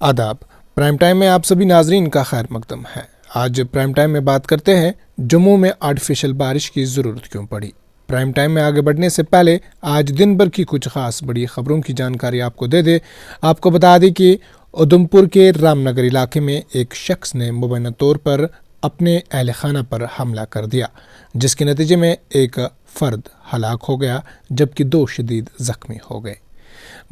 आदाब। Prime time में आप सभी नाजरीन का खैर मकदम है। आज प्राइम टाइम में बात करते हैं जम्मू में आर्टिफिशियल बारिश की ज़रूरत क्यों पड़ी। प्राइम टाइम में आगे बढ़ने से पहले आज दिन भर की कुछ खास बड़ी खबरों की जानकारी आपको दे दे। आपको बता दें कि उधमपुर के रामनगर इलाके में एक शख्स ने मुबैना तौर पर अपने अहल खाना पर हमला कर दिया, जिसके नतीजे में एक फ़र्द हलाक हो गया जबकि 2 शदीद ज़ख्मी हो गए।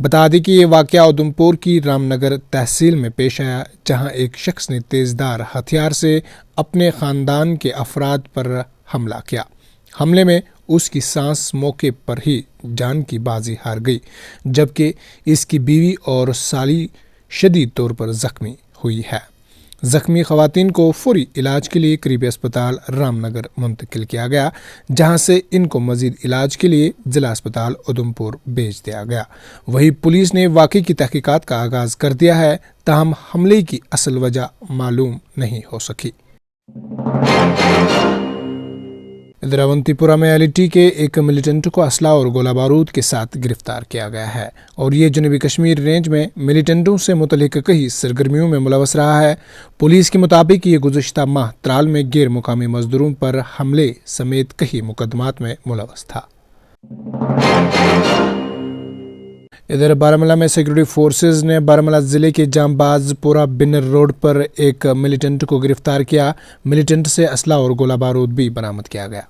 बता दें कि ये वाक़या उधमपुर की रामनगर तहसील में पेश आया, जहां एक शख्स ने तेज़दार हथियार से अपने ख़ानदान के अफराद पर हमला किया। हमले में उसकी सांस मौके पर ही जान की बाजी हार गई, जबकि इसकी बीवी और साली शदीद तौर पर ज़ख्मी हुई है। ज़ख्मी ख़वातीन को फौरी इलाज के लिए करीबी अस्पताल रामनगर मुंतकिल किया गया, जहां से इनको मज़ीद इलाज के लिए ज़िला अस्पताल उधमपुर भेज दिया गया। वहीं पुलिस ने वाक़े की तहकीकात का आगाज़ कर दिया है, ताहम हमले की असल वजह मालूम नहीं हो सकी। इधर अवंतीपुरा में LT के एक मिलिटेंट को असला और गोला बारूद के साथ गिरफ्तार किया गया है और ये जनूबी कश्मीर रेंज में मिलिटेंटों से मुतल्लिक कई सरगर्मियों में मुलवस रहा है। पुलिस के मुताबिक ये गुज़श्ता माह त्राल में गैर मुकामी मजदूरों पर हमले समेत कई मुकदमात में मुलवस था। इधर बारामूला में सिक्योरिटी फोर्सेज ने बारामूला ज़िले के जामबाजपुरा बिनर रोड पर एक मिलिटेंट को गिरफ्तार किया। मिलिटेंट से असला और गोला बारूद भी बरामद किया गया।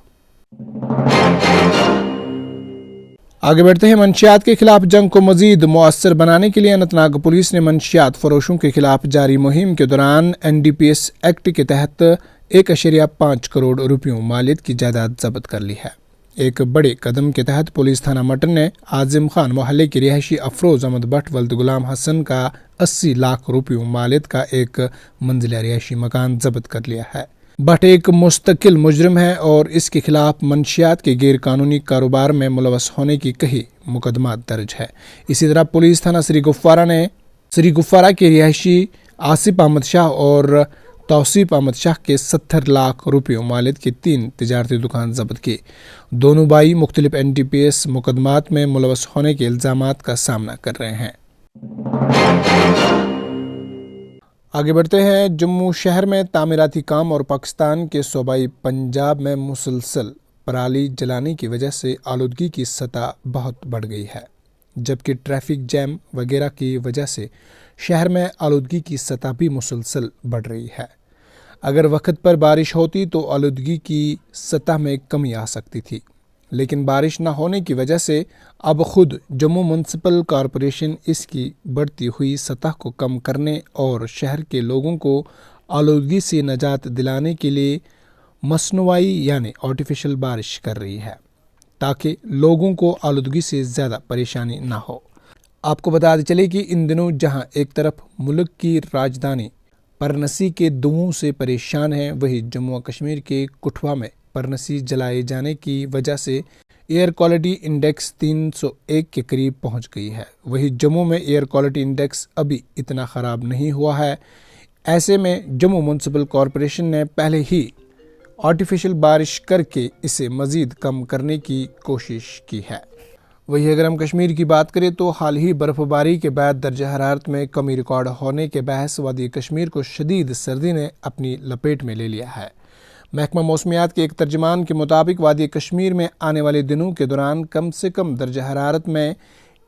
आगे बढ़ते हैं। मंशियात के खिलाफ जंग को मजीद मुअस्सर बनाने के लिए अनंतनाग पुलिस ने मंशियात फरोशों के खिलाफ जारी मुहिम के दौरान NDPS एक्ट के तहत 1.5 करोड़ रुपयों मालियत की जायदाद जब्त कर ली है। एक बड़े कदम के तहत पुलिस थाना मटन ने आजिम खान मोहल्ले के रिहायशी अफरोज अहमद भट्ट वल्द गुलाम हसन का 80 लाख रुपयों मालियत का एक मंजिला रिहायशी मकान जब्त कर लिया है। भट्ट एक मुस्तकिल मुजरिम है और इसके खिलाफ मंशियात के गैर कानूनी कारोबार में मुलवस होने की कई मुकदमात दर्ज है। इसी तरह पुलिस थाना श्री गुफ्फारा के रिहायशी आसिफ अहमद शाह और तौसीफ अहमद शाह के 70 लाख रुपयों मालियत की 3 तिजारती दुकान जब्त की। दोनों भाई मुख्तलिफ NDPS मुकदमात में मुलवस होने के इल्ज़ामात का सामना कर रहे हैं। आगे बढ़ते हैं। जम्मू शहर में तामीराती काम और पाकिस्तान के सूबाई पंजाब में मुसलसल पराली जलाने की वजह से आलूदगी की सतह बहुत बढ़ गई है, जबकि ट्रैफिक जैम वगैरह की वजह से शहर में आलूदगी की सतह भी मुसलसल बढ़ रही है। अगर वक्त पर बारिश होती तो आलूदगी की सतह में कमी आ सकती थी, लेकिन बारिश न होने की वजह से अब खुद जम्मू म्यूनसिपल कॉरपोरेशन इसकी बढ़ती हुई सतह को कम करने और शहर के लोगों को आलूदगी से निजात दिलाने के लिए मसनूआई यानी आर्टिफिशियल बारिश कर रही है, ताकि लोगों को आलूदगी से ज़्यादा परेशानी ना हो। आपको बताते चले कि इन दिनों जहां एक तरफ मुल्क की राजधानी परनसी के धुओं से परेशान है, वहीं जम्मू और कश्मीर के कठुआ में परनसी जलाए जाने की वजह से एयर क्वालिटी इंडेक्स 301 के करीब पहुंच गई है। वहीं जम्मू में एयर क्वालिटी इंडेक्स अभी इतना ख़राब नहीं हुआ है। ऐसे में जम्मू म्यूनसिपल कॉरपोरेशन ने पहले ही आर्टिफिशियल बारिश करके इसे मज़ीद कम करने की कोशिश की है। वहीं अगर हम कश्मीर की बात करें तो हाल ही बर्फबारी के बाद दर्जा हरारत में कमी रिकॉर्ड होने के बहस वादी कश्मीर को शदीद सर्दी ने अपनी लपेट में ले लिया है। महकमा मौसमियात के एक तर्जमान के मुताबिक वादी कश्मीर में आने वाले दिनों के दौरान कम से कम दर्जा हरारत में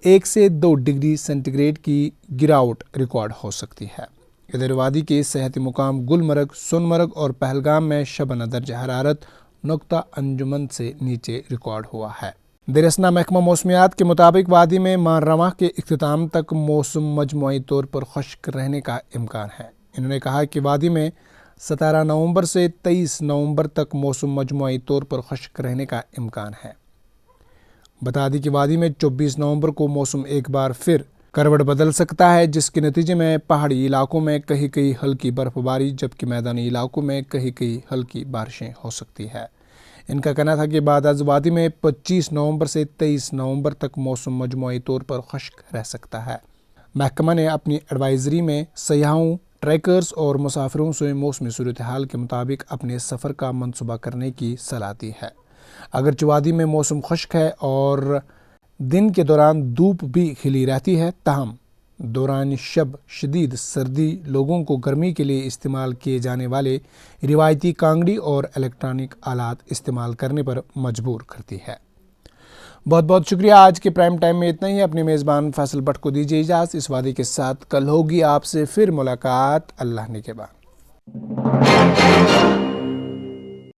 1 से 2 डिग्री सेंटीग्रेड की गिरावट रिकॉर्ड हो सकती है। इधर वादी के सेहती मुकाम गुलमर्ग, सोनमर्ग और पहलगाम में शबना दर्जा हरारत नुक्ता अंजुमन से नीचे रिकॉर्ड हुआ है। दरअसल महकमा मौसमियात के मुताबिक वादी में माह रमज़ान के इख्तिताम तक मौसम मजमूई तौर पर खुश्क रहने का इम्कान है। इन्होंने कहा कि वादी में 17 नवंबर से 23 नवंबर तक मौसम मजमूई तौर पर खुश्क रहने का इम्कान है। बता दें कि वादी में 24 नवंबर को मौसम एक बार फिर करवट बदल सकता है, जिसके नतीजे में पहाड़ी इलाकों में कहीं हल्की बर्फबारी जबकि मैदानी इलाकों में कहीं हल्की बारिशें हो सकती है। इनका कहना था कि बाद वादी में 25 नवंबर से 23 नवंबर तक मौसम मजमूई तौर पर खुश्क रह सकता है। महकमा ने अपनी एडवाइजरी में सयाहों, ट्रैकर्स और मुसाफिरों से मौसमी सूरत हाल के मुताबिक अपने सफ़र का मंसूबा करने की सलाह दी है। अगरचे वादी में मौसम खुश्क है और दिन के दौरान धूप भी खिली रहती है, ताहम دوران شب شدید سردی لوگوں کو گرمی کے لیے استعمال کیے جانے والے روایتی کانگڑی اور الیکٹرانک آلات استعمال کرنے پر مجبور کرتی ہے۔ بہت بہت شکریہ۔ آج کے پرائم ٹائم میں اتنا ہی۔ اپنے میزبان فیصل بٹ کو دیجیے اجازت، اس وعدے کے ساتھ کل ہوگی آپ سے پھر ملاقات، اللہ نے کے بعد۔